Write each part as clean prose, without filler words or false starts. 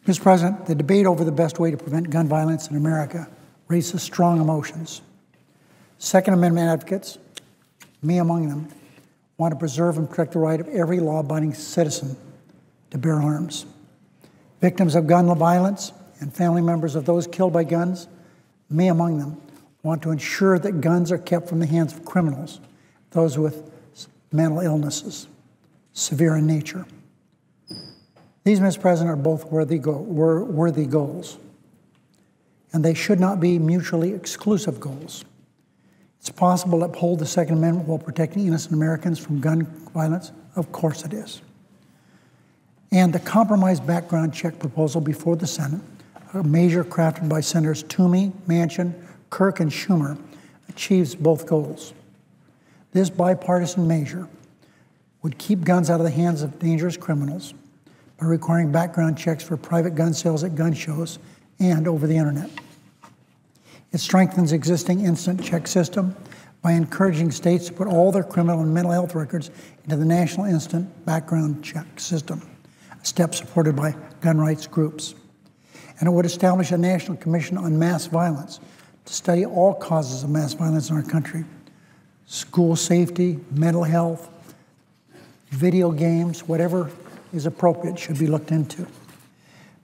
Mr. President, the debate over the best way to prevent gun violence in America raises strong emotions. Second Amendment advocates, me among them, want to preserve and protect the right of every law-abiding citizen to bear arms. Victims of gun violence and family members of those killed by guns, me among them, want to ensure that guns are kept from the hands of criminals, those with mental illnesses, severe in nature. These, Mr. President, are both worthy goals, and they should not be mutually exclusive goals. It's possible to uphold the Second Amendment while protecting innocent Americans from gun violence. Of course it is. And the compromise background check proposal before the Senate, a measure crafted by Senators Toomey, Manchin, Kirk, and Schumer, achieves both goals. This bipartisan measure would keep guns out of the hands of dangerous criminals by requiring background checks for private gun sales at gun shows and over the internet. It strengthens existing instant check system by encouraging states to put all their criminal and mental health records into the National Instant Background Check System, a step supported by gun rights groups. And it would establish a National Commission on Mass Violence to study all causes of mass violence in our country: school safety, mental health, video games, whatever is appropriate should be looked into.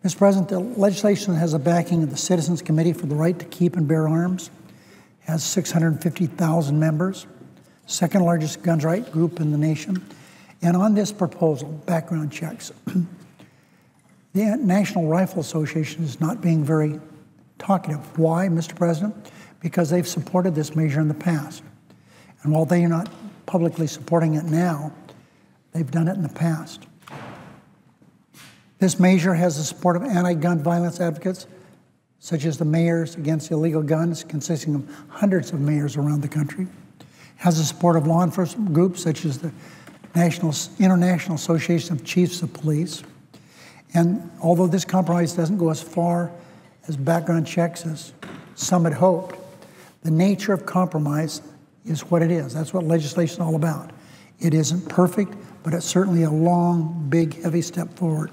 Mr. President, the legislation has the backing of the Citizens Committee for the Right to Keep and Bear Arms, has 650,000 members, second largest gun rights group in the nation. And on this proposal, background checks, the National Rifle Association is not being very talkative. Why, Mr. President? Because they've supported this measure in the past. And while they are not publicly supporting it now, they've done it in the past. This measure has the support of anti-gun violence advocates, such as the Mayors Against Illegal Guns, consisting of hundreds of mayors around the country. It has the support of law enforcement groups, such as the International Association of Chiefs of Police. And although this compromise doesn't go as far as background checks as some had hoped, the nature of compromise is what it is. That's what legislation is all about. It isn't perfect, but it's certainly a long, big, heavy step forward.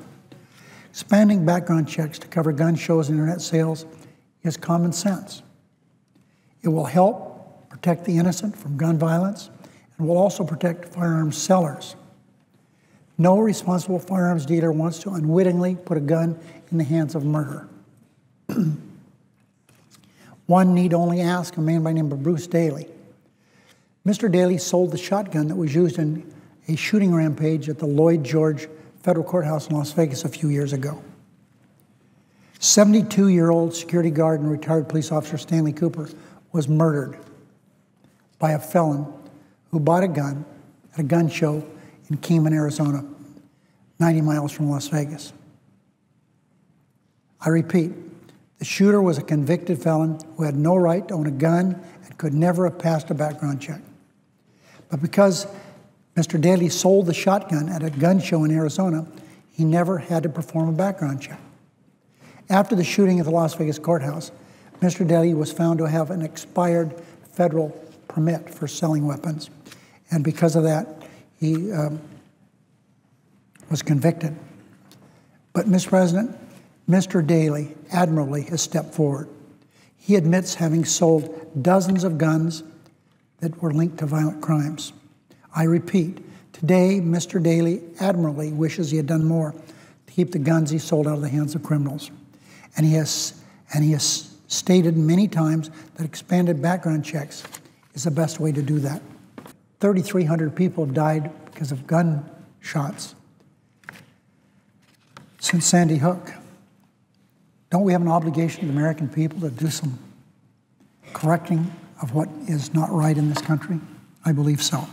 Expanding background checks to cover gun shows and internet sales is common sense. It will help protect the innocent from gun violence and will also protect firearms sellers. No responsible firearms dealer wants to unwittingly put a gun in the hands of murder. One need only ask a man by the name of Bruce Daly. Mr. Daly sold the shotgun that was used in a shooting rampage at the Lloyd George Federal Courthouse in Las Vegas a few years ago. 72-year-old security guard and retired police officer Stanley Cooper was murdered by a felon who bought a gun at a gun show in Kingman, Arizona, 90 miles from Las Vegas. I repeat, the shooter was a convicted felon who had no right to own a gun and could never have passed a background check. But because Mr. Daly sold the shotgun at a gun show in Arizona, he never had to perform a background check. After the shooting at the Las Vegas courthouse, Mr. Daly was found to have an expired federal permit for selling weapons, and because of that, he was convicted. But, Mr. President, Mr. Daly admirably has stepped forward. He admits having sold dozens of guns that were linked to violent crimes. I repeat, today, Mr. Daly admirably wishes he had done more to keep the guns he sold out of the hands of criminals. And he has stated many times that expanded background checks is the best way to do that. 3,300 people have died because of gunshots since Sandy Hook. Don't we have an obligation to the American people to do some correcting of what is not right in this country? I believe so.